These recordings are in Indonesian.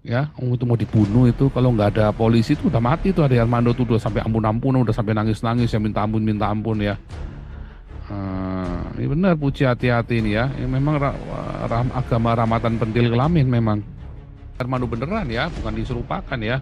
ya, itu mau dibunuh itu kalau nggak ada polisi itu udah mati tuh Ade Armando tuh udah sampai ampun-ampun, udah sampai nangis-nangis ya minta ampun ya. Ini benar Puji hati-hati ini ya. Ini memang agama ramatan pentil kelamin memang. Armando beneran ya, bukan diserupakan ya.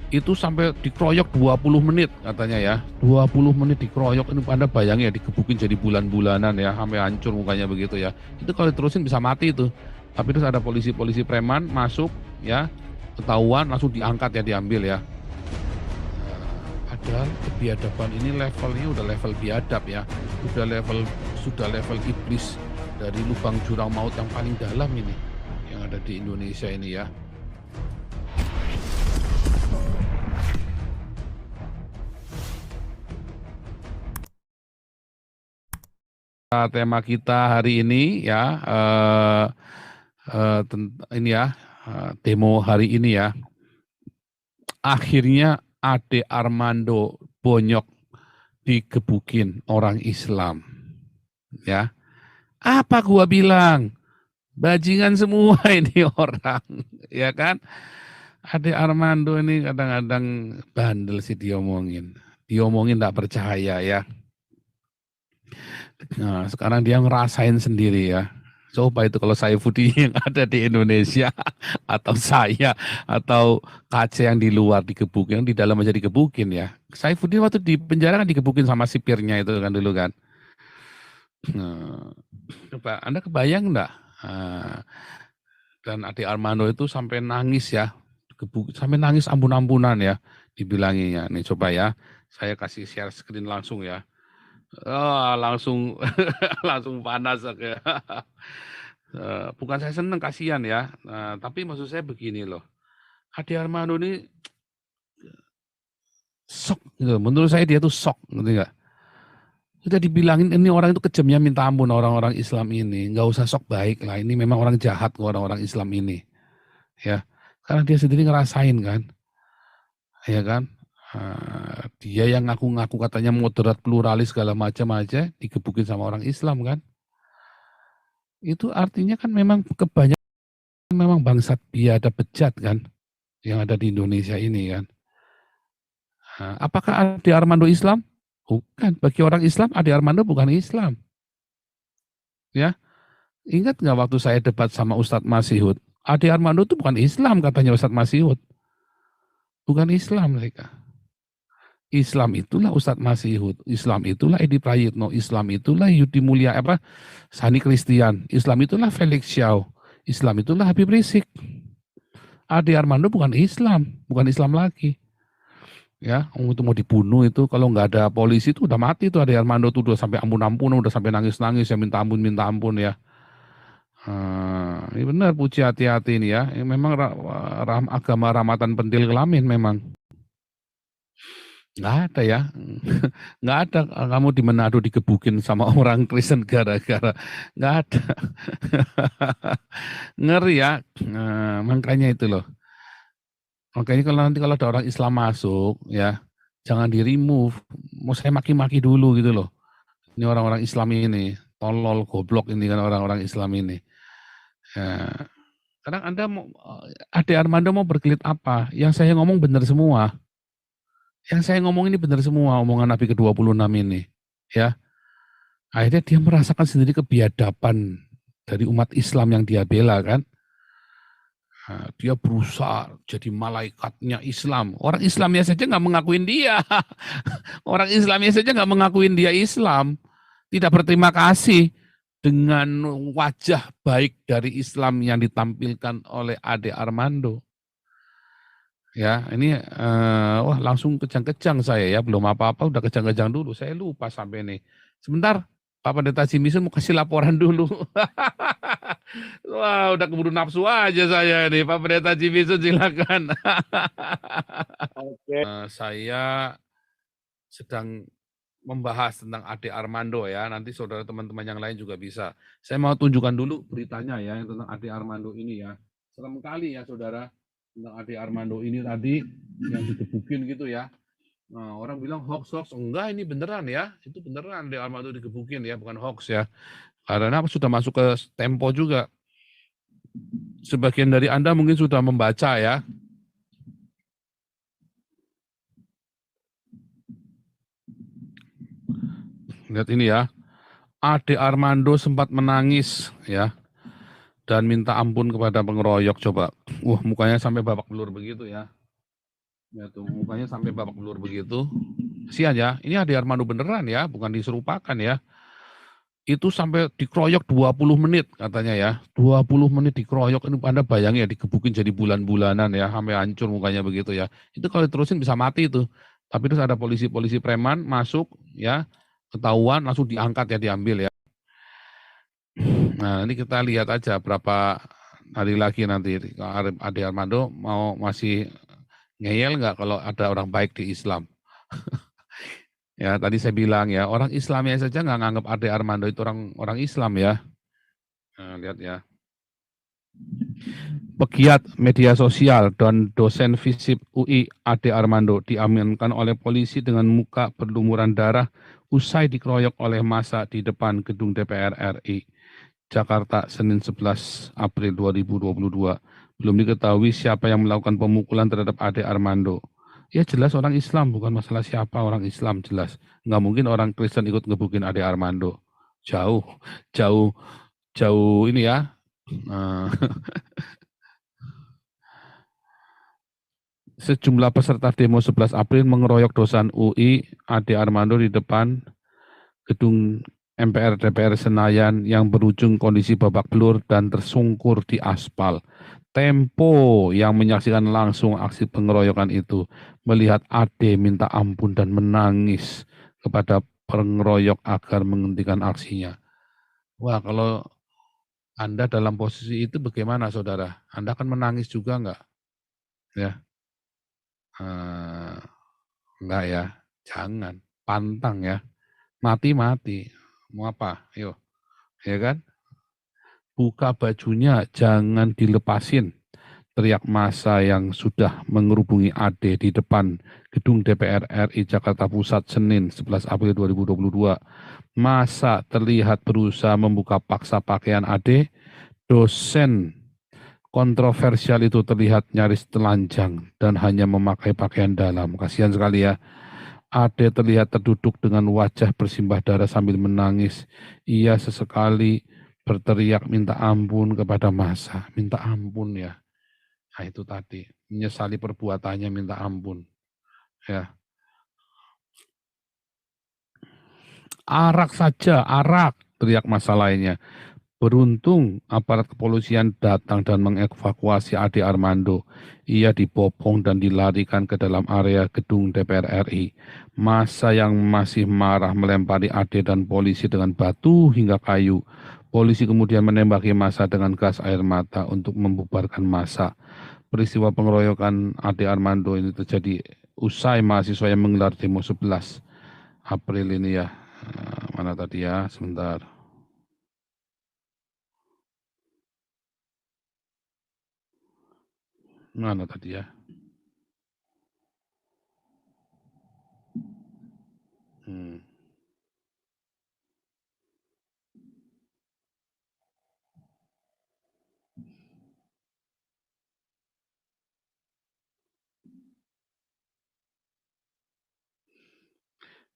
Itu sampai dikeroyok 20 menit katanya ya. 20 menit dikeroyok, ini Anda bayangin ya digebukin jadi bulan-bulanan ya, sampai hancur mukanya begitu ya. Itu kalau diterusin bisa mati itu. Tapi terus ada polisi-polisi preman masuk ya, ketahuan langsung diangkat ya, diambil ya. Padahal kebiadaban ini levelnya udah level biadab ya, sudah level iblis dari lubang jurang maut yang paling dalam ini yang ada di Indonesia ini ya. Tema kita hari ini ya, ini ya, demo hari ini ya. Akhirnya Ade Armando Bonyok digebukin orang Islam. Ya, apa gua bilang? Bajingan semua ini orang, ya kan? Ade Armando ini kadang-kadang bandel sih diomongin. Diomongin tak percaya ya. Nah, sekarang dia ngerasain sendiri ya. Coba itu kalau Saifuddin yang ada di Indonesia atau saya atau KC yang di luar digebukin, yang di dalam aja digebukin ya. Saifuddin waktu di penjara kan digebukin sama sipirnya itu kan dulu kan. Nah, coba Anda kebayang enggak? Dan Ade Armando itu sampai nangis ya, sampai nangis ampun-ampunan ya, dibilanginya. Nih coba ya, saya kasih share screen langsung ya. Oh, langsung langsung panas ya. Bukan saya seneng, kasihan ya. Tapi maksud saya begini loh. Ade Armando ini sok gitu. Menurut saya dia tuh sok, ngerti nggak? Sudah dibilangin ini orang itu kejamnya minta ampun orang-orang Islam ini. Nggak usah sok baik lah. Ini memang orang jahat orang-orang Islam ini. Ya, karena dia sendiri ngerasain kan. Ya kan? Dia yang ngaku-ngaku katanya moderat, pluralis segala macam aja digebukin sama orang Islam kan. Itu artinya kan memang kebanyakan memang bangsat biadab bejat kan yang ada di Indonesia ini kan. Apakah Ade Armando Islam? Bukan. Bagi orang Islam, Ade Armando bukan Islam. Ya, ingat nggak waktu saya debat sama Ustadz Masihud? Ade Armando itu bukan Islam katanya Ustadz Masihud. Bukan Islam mereka. Islam itulah Ustadz Masihud, Islam itulah Edi Prayitno, Islam itulah Yudi Mulia Sani Christian, Islam itulah Felix Xiao, Islam itulah Habib Rizik. Ade Armando bukan Islam, bukan Islam lagi. Ya, itu mau dibunuh itu kalau nggak ada polisi itu udah mati tuh Ade Armando tuh udah sampai ampun-ampun, udah sampai nangis-nangis ya minta ampun ya. Ini benar Puji hati-hati ini ya. Ini memang agama ramatan pentil kelamin memang. Nggak ada ya. Nggak ada kamu di Manado digebukin sama orang Kristen gara-gara. Nggak ada. Ngeri ya. Makanya itu loh. Makanya kalau nanti kalau ada orang Islam masuk ya, jangan di remove. Mau saya maki-maki dulu gitu loh. Ini orang-orang Islam ini. Tolol, goblok ini kan orang-orang Islam ini. Ya. Kadang Anda mau, Ade Armando mau berkelit apa? Yang saya ngomong benar semua. Yang saya ngomong ini benar semua, omongan Nabi ke-26 ini. Ya, akhirnya dia merasakan sendiri kebiadaban dari umat Islam yang dia bela kan. Dia berusaha jadi malaikatnya Islam. Orang Islamnya saja nggak mengakuin dia. Orang Islamnya saja nggak mengakuin dia Islam. Tidak berterima kasih dengan wajah baik dari Islam yang ditampilkan oleh Ade Armando. Ya, ini wah langsung kejang-kejang saya ya, belum apa-apa udah kejang-kejang dulu. Saya lupa sampai nih. Sebentar, Pak Pendeta Jimison mau kasih laporan dulu. Wah, udah keburu nafsu aja saya nih. Pak Pendeta Jimison silakan. Oke. Saya sedang membahas tentang Ade Armando ya. Nanti saudara teman-teman yang lain juga bisa. Saya mau tunjukkan dulu beritanya ya tentang Ade Armando ini ya. Serem kali ya saudara tentang Ade Armando ini tadi yang digebukin gitu ya. Nah, orang bilang hoax, enggak ini beneran ya, itu beneran Ade Armando digebukin ya, bukan hoax ya. Karena sudah masuk ke Tempo juga. Sebagian dari Anda mungkin sudah membaca ya. Lihat ini ya. Ade Armando sempat menangis ya dan minta ampun kepada pengeroyok. Coba. Mukanya sampai babak belur begitu ya. Ya tuh, mukanya sampai babak belur begitu. Kasihan ya. Ini Ade Armando beneran ya, bukan diserupakan ya. Itu sampai dikeroyok 20 menit katanya ya. 20 menit dikeroyok, ini Anda bayangin ya, digebukin jadi bulan-bulanan ya, sampai hancur mukanya begitu ya. Itu kalau diterusin bisa mati itu. Tapi terus ada polisi-polisi preman masuk ya, ketahuan langsung diangkat ya, diambil ya. Nah, ini kita lihat aja berapa hari lagi nanti Ade Armando mau masih ngeyel nggak kalau ada orang baik di Islam. Ya, tadi saya bilang ya, orang Islamnya saja nggak nganggap Ade Armando itu orang Islam ya. Nah, lihat ya. Pegiat media sosial dan dosen FISIP UI Ade Armando diamankan oleh polisi dengan muka berlumuran darah usai dikeroyok oleh massa di depan gedung DPR RI. Jakarta, Senin 11 April 2022. Belum diketahui siapa yang melakukan pemukulan terhadap Ade Armando. Ya jelas orang Islam, bukan masalah siapa orang Islam jelas. Nggak mungkin orang Kristen ikut ngebukin Ade Armando. Jauh, jauh, jauh ini ya. Sejumlah peserta demo 11 April mengeroyok dosen UI Ade Armando di depan gedung MPR DPR Senayan yang berujung kondisi babak belur dan tersungkur di aspal. Tempo yang menyaksikan langsung aksi pengeroyokan itu melihat Ade minta ampun dan menangis kepada pengeroyok agar menghentikan aksinya. Wah, kalau Anda dalam posisi itu bagaimana, saudara? Anda akan menangis juga enggak? Ya, enggak ya, jangan, pantang ya, mati-mati. Mau apa? Ayo, ya kan? Buka bajunya, jangan dilepasin. Teriak massa yang sudah mengerubungi Ade di depan gedung DPR RI Jakarta Pusat Senin 11 April 2022. Massa terlihat berusaha membuka paksa pakaian Ade. Dosen kontroversial itu terlihat nyaris telanjang dan hanya memakai pakaian dalam. Kasihan sekali ya. Ade terlihat terduduk dengan wajah bersimbah darah sambil menangis. Ia sesekali berteriak minta ampun kepada massa. Minta ampun ya. Nah itu tadi, menyesali perbuatannya minta ampun. Ya. Arak saja, arak, teriak massa lainnya. Beruntung aparat kepolisian datang dan mengevakuasi Ade Armando. Ia dibopong dan dilarikan ke dalam area gedung DPR RI. Massa yang masih marah melempari Ade dan polisi dengan batu hingga kayu. Polisi kemudian menembaki massa dengan gas air mata untuk membubarkan massa. Peristiwa pengeroyokan Ade Armando ini terjadi usai mahasiswa yang menggelar demo 11 April ini ya. Mana tadi ya, sebentar. Mana tadi ya?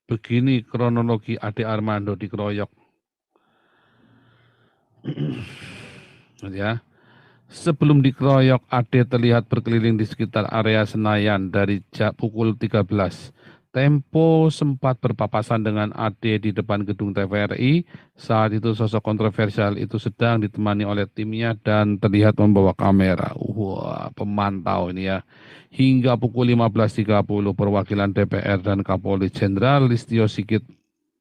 Begini kronologi Ade Armando dikeroyok. Ya. Sebelum dikeroyok, Ade terlihat berkeliling di sekitar area Senayan dari pukul 13. Tempo sempat berpapasan dengan Ade di depan gedung TVRI. Saat itu sosok kontroversial itu sedang ditemani oleh timnya dan terlihat membawa kamera. Wah, pemantau ini ya. Hingga pukul 15.30 perwakilan DPR dan Kapolri Jenderal Listio Sigit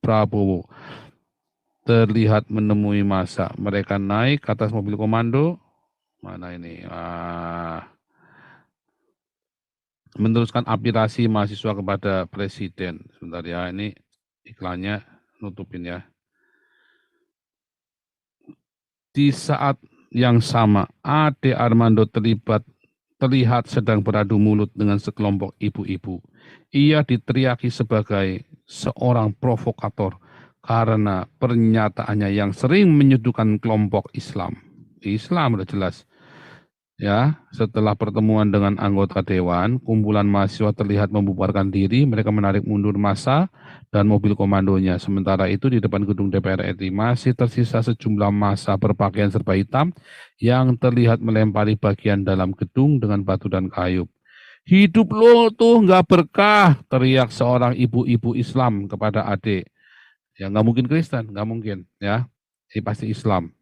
Prabowo terlihat menemui massa. Mereka naik ke atas mobil komando. Mana ini? Meneruskan aspirasi mahasiswa kepada presiden. Sebentar ya, ini iklannya nutupin ya. Di saat yang sama, Ade Armando terlihat sedang beradu mulut dengan sekelompok ibu-ibu. Ia diteriaki sebagai seorang provokator karena pernyataannya yang sering menyudutkan kelompok Islam. Islam sudah jelas. Ya, setelah pertemuan dengan anggota dewan, kumpulan mahasiswa terlihat membubarkan diri, mereka menarik mundur massa dan mobil komandonya. Sementara itu di depan gedung DPR RI masih tersisa sejumlah massa berpakaian serba hitam yang terlihat melempari bagian dalam gedung dengan batu dan kayu. Hidup lo tuh nggak berkah, teriak seorang ibu-ibu Islam kepada adik. Ya nggak mungkin Kristen, nggak mungkin ya. Ini pasti Islam.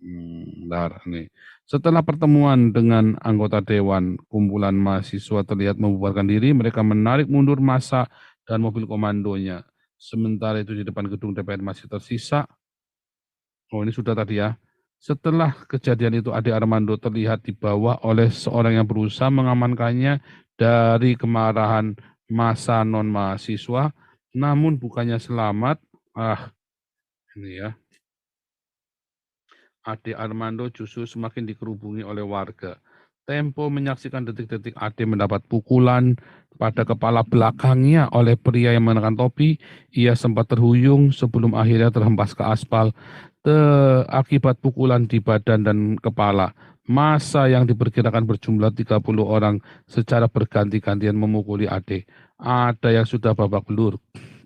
Bentar, nih. Setelah pertemuan dengan anggota dewan, kumpulan mahasiswa terlihat membubarkan diri, mereka menarik mundur massa dan mobil komandonya. Sementara itu di depan gedung DPR masih tersisa. Oh, ini sudah tadi ya. Setelah kejadian itu, Ade Armando terlihat dibawa oleh seorang yang berusaha mengamankannya dari kemarahan massa non-mahasiswa, namun bukannya selamat. Ini ya. Ade Armando justru semakin dikerubungi oleh warga. Tempo menyaksikan detik-detik Ade mendapat pukulan pada kepala belakangnya oleh pria yang mengenakan topi. Ia sempat terhuyung sebelum akhirnya terhempas ke aspal akibat pukulan di badan dan kepala. Masa yang diperkirakan berjumlah 30 orang secara berganti-gantian memukuli Ade. Ada yang sudah babak belur.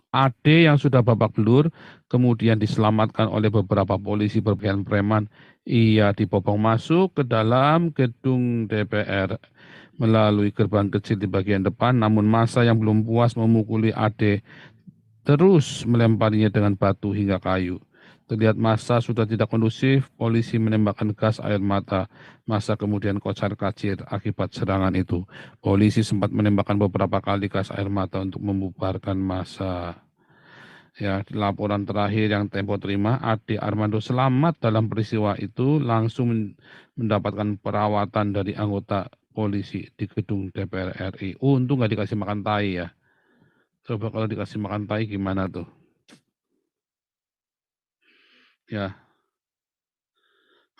Ade yang sudah babak belur kemudian diselamatkan oleh beberapa polisi berpakaian preman. Ia dibopong masuk ke dalam gedung DPR melalui gerbang kecil di bagian depan, namun massa yang belum puas memukuli Ade terus melemparinya dengan batu hingga kayu. Terlihat massa sudah tidak kondusif, polisi menembakkan gas air mata. Massa kemudian kocar-kacir akibat serangan itu. Polisi sempat menembakkan beberapa kali gas air mata untuk membubarkan massa. Ya, laporan terakhir yang Tempo terima, Ade Armando selamat dalam peristiwa itu langsung mendapatkan perawatan dari anggota polisi di gedung DPR RI. Untung nggak dikasih makan tai ya. Coba kalau dikasih makan tai gimana tuh? Ya,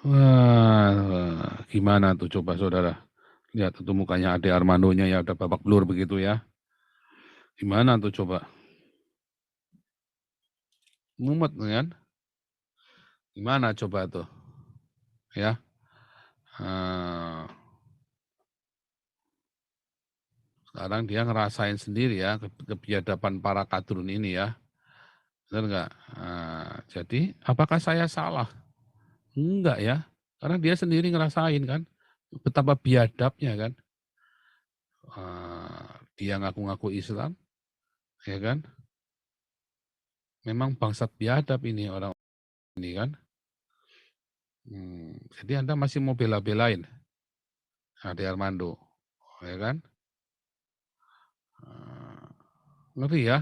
wah, gimana tuh coba saudara? Lihat itu mukanya Ade Armandonya ya udah babak belur begitu ya. Gimana tuh coba? Mumet kan? Gimana coba tuh? Ya. Nah, sekarang dia ngerasain sendiri ya kebiadaban para kadrun ini ya. Benar nggak? Nah, jadi apakah saya salah? Enggak ya. Karena dia sendiri ngerasain kan. Betapa biadabnya kan. Dia ngaku-ngaku Islam, ya kan. Memang bangsat biadab ini orang ini kan. Jadi Anda masih mau bela-belain Ade Armando, ya kan? Ngeri ya.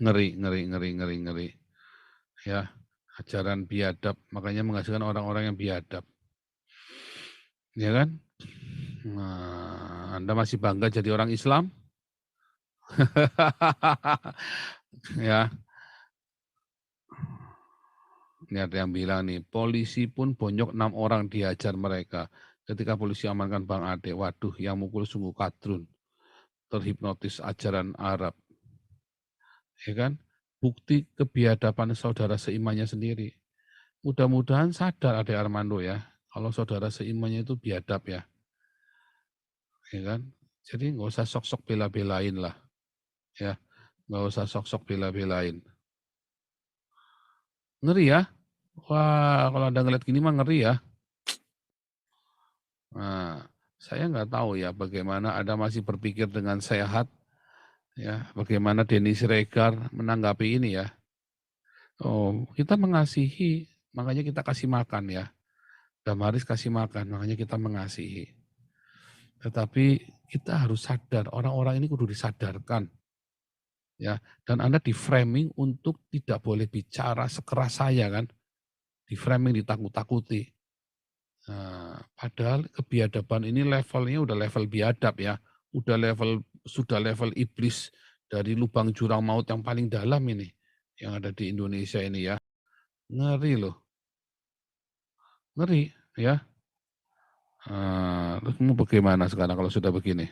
Ngeri, ngeri, ngeri, ngeri, ngeri. Ya, ajaran biadab, makanya menghasilkan orang-orang yang biadab. Ya kan? Nah, Anda masih bangga jadi orang Islam? Ya, ini ada yang bilang nih, polisi pun bonyok 6 orang diajar mereka. Ketika polisi amankan Bang Ade, waduh yang mukul sungguh kadrun, terhipnotis ajaran Arab. Ya kan? Bukti kebiadaban saudara seimannya sendiri. Mudah-mudahan sadar Ade Armando ya, kalau saudara seimannya itu biadab ya. Ya kan? Jadi nggak usah sok-sok bela-belain lah. Ya, nggak usah sok-sok bela-belain. Ngeri ya? Wah, kalau Anda ngeliat gini mah ngeri ya. Nah, saya nggak tahu ya bagaimana Anda masih berpikir dengan sehat, ya. Bagaimana Denny Siregar menanggapi ini ya. Oh, kita mengasihi, makanya kita kasih makan ya. Damaris kasih makan, makanya kita mengasihi. Tetapi kita harus sadar, orang-orang ini kudu disadarkan. Ya, dan Anda di framing untuk tidak boleh bicara sekeras saya kan. Di framing ditakut-takuti. Nah, padahal kebiadaban ini levelnya udah level biadab ya. Sudah level iblis dari lubang jurang maut yang paling dalam ini yang ada di Indonesia ini ya. Ngeri loh. Ngeri ya. Terus mau bagaimana sekarang kalau sudah begini?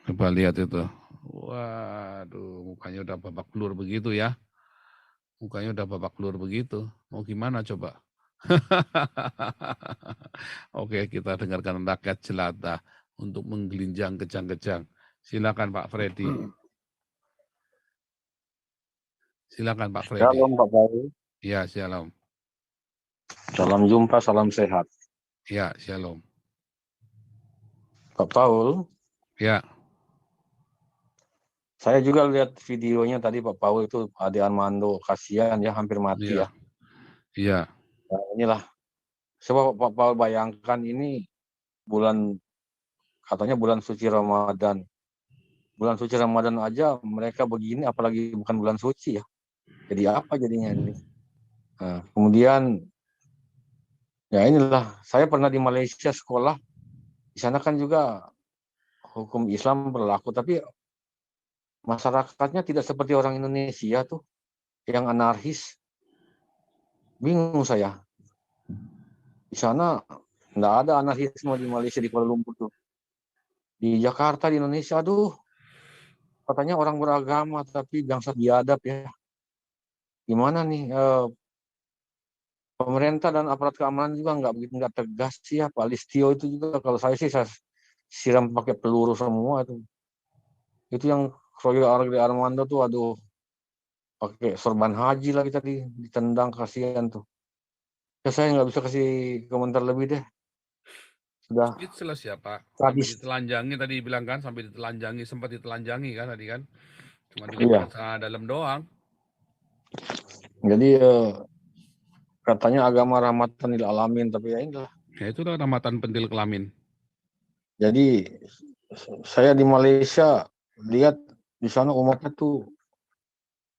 Coba lihat itu. Waduh, mukanya udah babak belur begitu ya. Mukanya udah babak belur begitu. Mau gimana coba? Oke, kita dengarkan rakyat jelata untuk menggelinjang kejang-kejang. Silakan Pak Freddy. Silakan Pak Freddy. Shalom Pak Paul. Ya, shalom. Salam jumpa, salam sehat. Ya, shalom. Pak Paul, Ya, saya juga lihat videonya tadi Pak Paul itu Ade Armando, kasihan ya hampir mati iya. ya. Iya. Nah, inilah, coba Pak Paul bayangkan ini katanya bulan suci Ramadan. Bulan suci Ramadan aja mereka begini, apalagi bukan bulan suci ya. Jadi apa jadinya ini? Nah, kemudian ya inilah, saya pernah di Malaysia sekolah, di sana kan juga hukum Islam berlaku, tapi masyarakatnya tidak seperti orang Indonesia tuh, yang anarkis. Bingung saya. Di sana nggak ada anarkisme di Malaysia, di Kuala Lumpur tuh. Di Jakarta, di Indonesia, aduh, katanya orang beragama tapi bangsa biadab ya. Gimana nih, pemerintah dan aparat keamanan juga nggak tegas sih ya. Pak Listio itu juga kalau saya sih saya siram pakai peluru semua itu. Itu yang Kroyo Armando tuh, aduh, pakai sorban haji lagi tadi ditendang, kasihan tuh. Ya saya nggak bisa kasih komentar lebih deh. Sudah Speechless ya Pak. Sampai tradis. ditelanjangi tadi bilang kan, sampai ditelanjangi, sempat ditelanjangi kan tadi kan. Cuma dengan Iya. bahasa dalam doang. Jadi katanya agama rahmatan lil alamin, tapi ya inilah. Ya itu udah ramatan pentil kelamin. Jadi saya di Malaysia lihat di sana umatnya tuh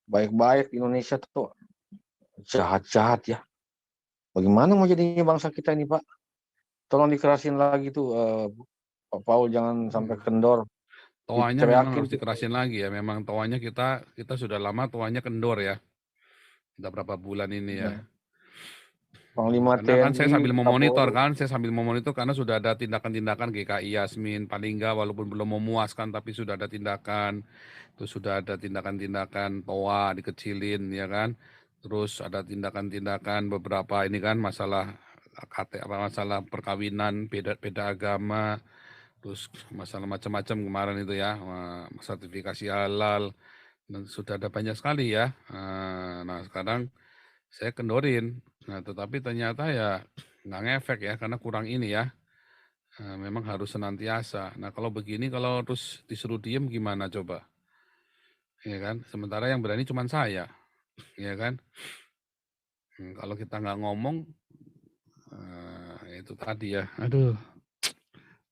baik-baik, Indonesia tuh jahat-jahat ya. Bagaimana mau jadinya bangsa kita ini Pak? Tolong dikerasin lagi tuh Pak Paul, jangan sampai kendor. Toanya memang Diteriakin harus tuh. dikerasin lagi ya. Memang toanya kita sudah lama toanya kendor ya. Udah berapa bulan ini ya. Panglima Karena kan TNI, Kapolri. saya sambil memonitor karena sudah ada tindakan-tindakan GKI Yasmin, paling enggak walaupun belum memuaskan tapi sudah ada tindakan, terus sudah ada tindakan-tindakan TOA dikecilin ya kan, terus ada tindakan-tindakan beberapa ini kan masalah masalah perkawinan beda agama, terus masalah macam-macam kemarin itu ya, sertifikasi halal dan sudah ada banyak sekali ya. Nah sekarang saya kendorin. Nah, tetapi ternyata ya nggak ngefek ya, karena kurang ini ya. Memang harus senantiasa. Nah, kalau begini, kalau terus disuruh diem gimana coba? Ya kan? Sementara yang berani cuma saya, ya kan? Kalau kita nggak ngomong, itu tadi ya. Aduh.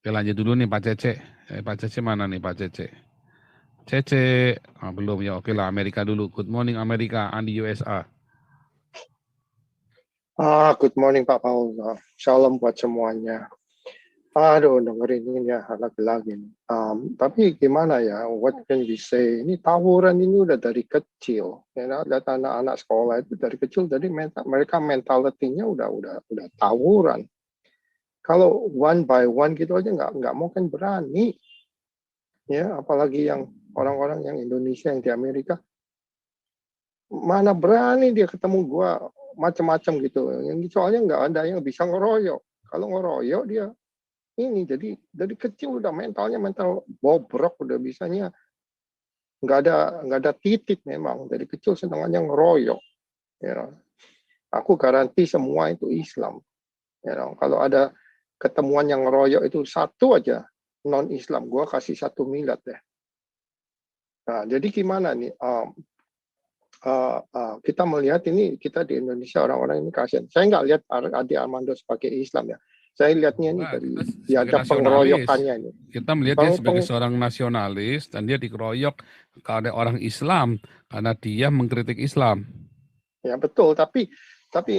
Oke, lanjut dulu nih Pak Cece. Pak Cece mana nih Pak Cece? Cece, belum ya. Oke lah, Amerika dulu. Good morning Amerika, and USA. Good morning Pak Paul. Shalom buat semuanya. Aduh, dengerin ini ya lagi-lagi. Tapi gimana ya? What can we say? Ini tawuran ini udah dari kecil. Ya, lihat anak-anak sekolah itu dari kecil. Jadi mereka mentalitinya udah tawuran. Kalau one by one gitu aja nggak mungkin berani. Ya, apalagi yang orang-orang yang Indonesia yang di Amerika, mana berani dia ketemu gua macam-macam gitu. Yang soalnya nggak ada yang bisa ngeroyok. Kalau ngeroyok dia ini jadi dari kecil udah mental bobrok, udah bisanya nggak ada titik, memang dari kecil senangannya ngeroyok. Ya, aku garansi semua itu Islam. Ya, kalau ada ketemuan yang ngeroyok itu satu aja non Islam, gua kasih 1 miliar deh. Nah, jadi gimana nih? Kita melihat ini, kita di Indonesia orang-orang ini kasihan. Saya nggak lihat Ade Armando sebagai Islam ya. Saya lihatnya ini dari biadab pengeroyokannya ini. Kita melihat dia sebagai seorang nasionalis dan dia dikeroyok oleh orang Islam karena dia mengkritik Islam. Ya betul, tapi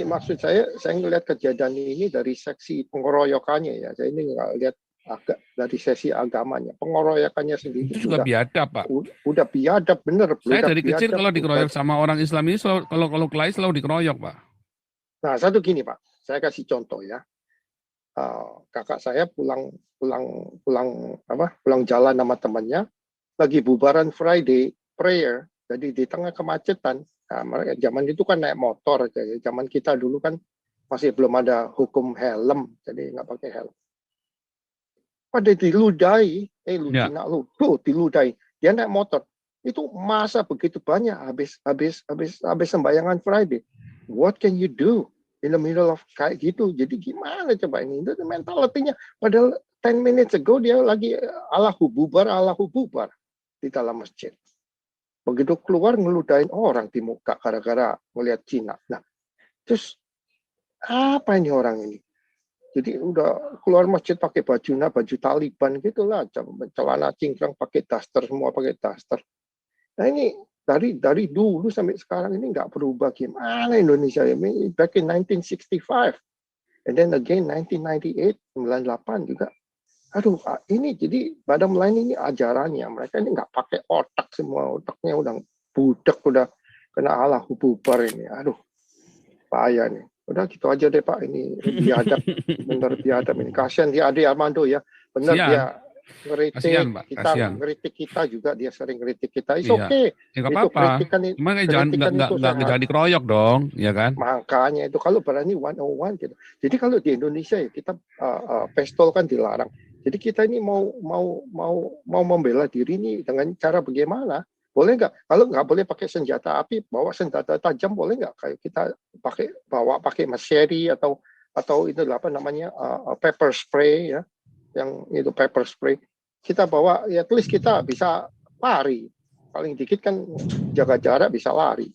maksud saya ngelihat kejadian ini dari seksi pengeroyokannya ya. Saya ini nggak lihat agak dari sesi agamanya, pengeroyokannya sendiri itu juga biadab Pak. Udah biadab bener. Saya dari kecil kalau dikeroyok sama orang Islam ini selalu, kalau kelahi selalu dikeroyok Pak. Nah satu gini Pak, saya kasih contoh ya. Kakak saya pulang jalan sama temannya, lagi bubaran Friday prayer, jadi di tengah kemacetan. Nah, zaman itu kan naik motor, zaman kita dulu kan masih belum ada hukum helm, jadi nggak pakai helm. Pada diludahi, Ya. diludahi. Dia naik motor, itu masa begitu banyak habis sembayangan Friday. What can you do in the middle of kayak gitu? Jadi gimana coba ini? Itu mentalitinya. Padahal 10 minutes ago dia lagi Allahu bubar di dalam masjid. Begitu keluar ngeludahin orang di muka gara-gara melihat Cina. Nah, terus apa ini orang ini? Jadi udah keluar masjid pakai baju Taliban gitulah, celana cingkrang pakai daster, semua pakai daster. Nah ini dari dulu sampai sekarang ini nggak berubah. Gimana Indonesia ya? Back in 1965, and then again 1998, 98 juga. Aduh, ini jadi bottom line ini ajarannya. Mereka ini nggak pakai otak semua. Otaknya udah budak, udah kena Allahu bubar ini. Aduh, bahaya nih. Udah gitu aja deh Pak. Ini biadab, bener biadab ini. Kasian dia Ade Armando ya. Bener Kasian. dia ngeritik Kasian, Pak. kita, Kasian. ngeritik kita juga. Dia sering ngeritik kita. It's Iya. okay. Ya nggak Itu apa-apa. kritikan Cuma kritikan itu sehat. jangan dikeroyok dong, ya kan? Makanya itu kalau berani 101 gitu. Jadi kalau di Indonesia ya kita pistol kan dilarang. Jadi kita ini mau membela diri ini dengan cara bagaimana? Boleh nggak? Kalau nggak boleh pakai senjata api, bawa senjata tajam boleh nggak? Kayak kita pakai machete atau itu apa namanya pepper spray ya, yang itu pepper spray. Kita bawa ya, at least kita bisa lari. Paling dikit kan jaga jarak bisa lari.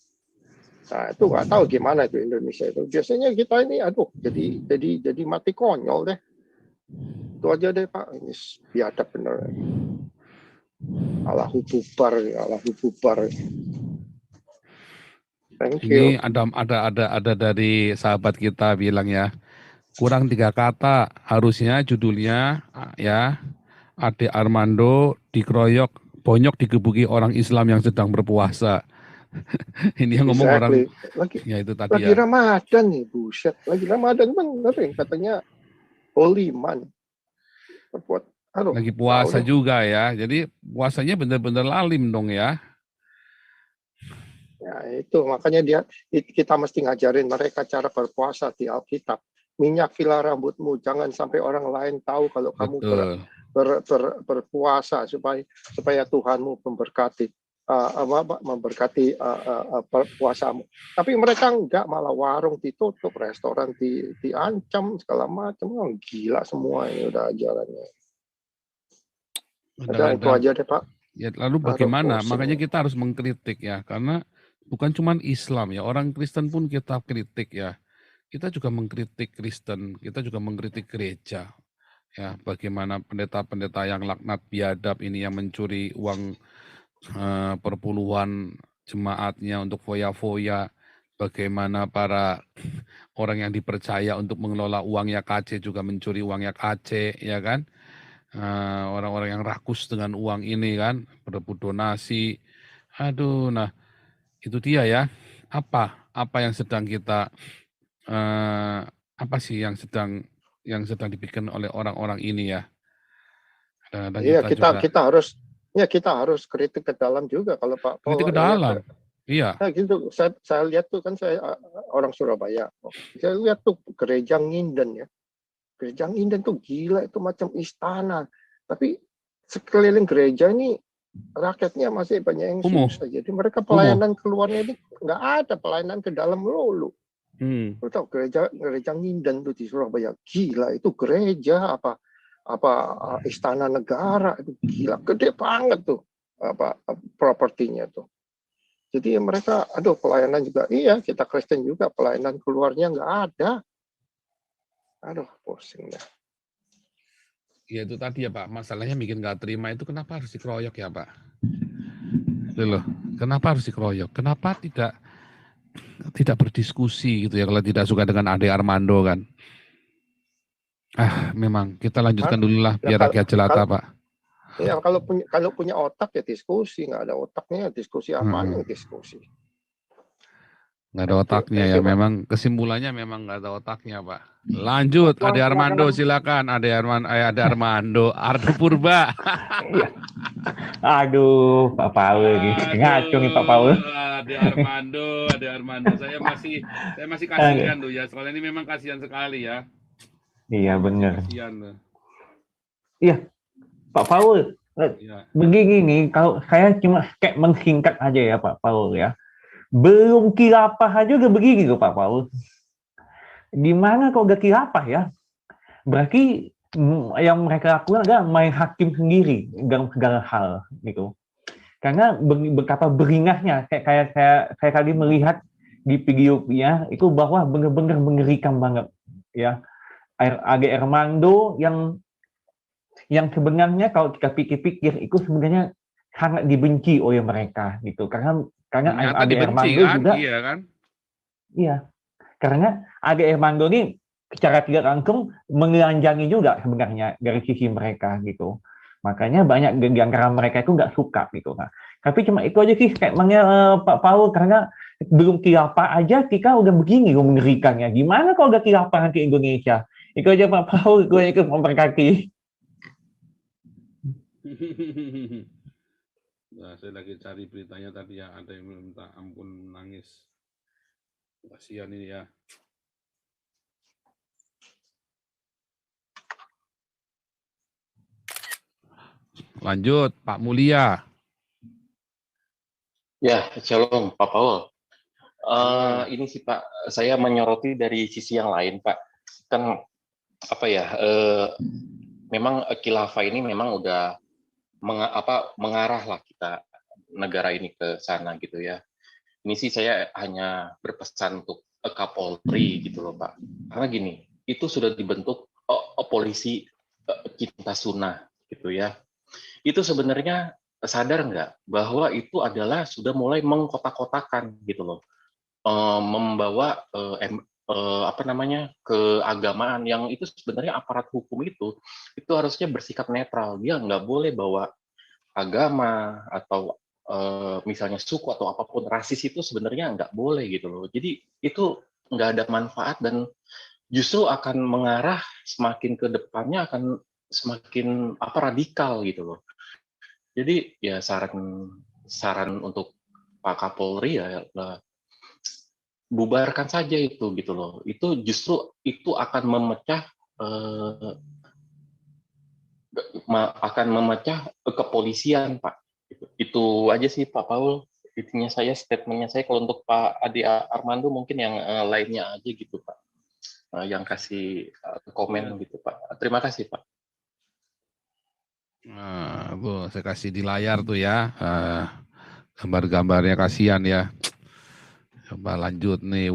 Nah itu nggak tahu gimana itu Indonesia itu. Biasanya kita ini aduh jadi mati konyol deh. Itu aja deh Pak. Ini biadab bener. Allahu bubar. Thank you. Ini ada dari sahabat kita bilang ya, kurang 3 kata, harusnya judulnya ya, Ade Armando dikeroyok, bonyok digebuki orang Islam yang sedang berpuasa. Ini yang ngomong orang, ya itu tadi lagi Ramadan nih, buset. Lagi Ramadan bener yang katanya holy month. Lagi puasa juga ya, jadi puasanya benar-benar lalim dong ya. Ya itu makanya kita mesti ngajarin mereka cara berpuasa di Alkitab. Minyakilah rambutmu, jangan sampai orang lain tahu kalau kamu berpuasa supaya Tuhanmu memberkati puasamu. Tapi mereka enggak, malah warung ditutup, restoran diancam segala macam. Gila semua ini udah ajarannya. Udah itu aja deh Pak. Ya, lalu bagaimana? Makanya kita harus mengkritik ya, karena bukan cuma Islam ya, orang Kristen pun kita kritik ya. Kita juga mengkritik Kristen, kita juga mengkritik gereja. Ya, bagaimana pendeta-pendeta yang laknat biadab ini yang mencuri uang perpuluhan jemaatnya untuk foya-foya. Bagaimana para orang yang dipercaya untuk mengelola uangnya KC juga mencuri uangnya KC, ya kan? Orang-orang yang rakus dengan uang ini kan, berebut donasi. Aduh, nah itu dia ya. Apa yang sedang kita apa sih yang sedang dibikin oleh orang-orang ini ya? Iya, kita harus kritik ke dalam juga kalau Pak Paul. Kritik ke dalam. Iya. Nah, gitu. Saya lihat tuh kan saya orang Surabaya. Saya lihat tuh gereja Nginden ya. Gereja Nginden tuh gila, itu macam istana. Tapi sekeliling gereja ini rakyatnya masih banyak yang susah. Jadi mereka pelayanan keluarnya ini nggak ada, pelayanan ke dalam melulu. Lu tahu gereja Nginden tuh di Surabaya, gila itu gereja apa istana negara, itu gila, gede banget tuh propertinya tuh. Jadi mereka, pelayanan juga, iya kita Kristen juga, pelayanan keluarnya nggak ada. Pusing dah. Ya itu tadi ya Pak, masalahnya bikin nggak terima itu kenapa harus dikeroyok ya Pak? Itu loh, kenapa harus dikeroyok? Kenapa tidak berdiskusi gitu ya kalau tidak suka dengan Ade Armando kan? Memang kita lanjutkan dulu lah biar rakyat jelata Pak. Ya kalau punya otak ya diskusi, nggak ada otaknya diskusi apaan yang diskusi. Nggak ada otaknya Thank ya, you, Pak. memang kesimpulannya memang nggak ada otaknya, Pak. Lanjut, Ade Armando silakan. Ade Armando, Ardo Purba. Iya. Aduh, Pak Paul ini ngaco nih Pak Paul. Ade Armando. Saya masih kasihan tuh ya, soalnya ini memang kasihan sekali ya. Iya benar. Kasihan tuh. Iya, Pak Paul. Iya. Begini nih, kalau saya cuma kayak mensingkat aja ya Pak Paul ya. Belum khilafah aja udah begini loh Pak Paul. Di mana kalau udah khilafah ya? Berarti yang mereka lakukan adalah main hakim sendiri dalam segala hal gitu. Karena betapa beringahnya, kayak saya tadi melihat di videonya itu bahwa benar-benar mengerikan banget ya. Ade Armando yang sebenarnya kalau kita pikir-pikir itu sebenarnya sangat dibenci oleh mereka gitu. Karena Ternyata Ade dibenci Armando kan? juga Iya kan? iya. Karena Ade Armando ini secara tidak langsung menelanjangi juga sebenarnya dari sisi mereka gitu. Makanya banyak di antara mereka itu nggak suka gitu. Nah, tapi cuma itu aja sih statementnya Pak Paul, karena belum khilafah aja kita udah begini loh mengerikannya. Gimana kalau udah khilafah nanti Indonesia? Itu aja Pak Paul, gue ikut memberkati. Nah, saya lagi cari beritanya tadi ya, ada yang minta ampun nangis. Kasihan ini ya. Lanjut, Pak Mulia. Ya, shalom Pak Paul. Ini sih Pak, saya menyoroti dari sisi yang lain Pak. Kan apa ya? Memang khilafah ini memang udah mengarah lah kita negara ini ke sana gitu ya. Ini sih saya hanya berpesan untuk Kapolri gitu loh Pak. Karena gini, itu sudah dibentuk polisi cinta sunnah gitu ya. Itu sebenarnya sadar nggak bahwa itu adalah sudah mulai mengkotak-kotakan gitu loh, membawa apa namanya keagamaan yang itu sebenarnya aparat hukum itu harusnya bersikap netral. Dia nggak boleh bawa agama atau misalnya suku atau apapun rasis itu sebenarnya nggak boleh gitu loh. Jadi itu nggak ada manfaat dan justru akan mengarah semakin ke depannya akan semakin radikal gitu loh. Jadi ya saran untuk Pak Kapolri ya bubarkan saja itu gitu loh. Itu justru itu akan memecah kepolisian Pak. Itu aja sih Pak Paul. Intinya statementnya saya. Kalau untuk Pak Ade Armando mungkin yang lainnya aja gitu Pak. Yang kasih komen gitu Pak. Terima kasih Pak. Nah, tuh saya kasih di layar tuh ya, gambar-gambarnya kasihan ya. Coba lanjut nih.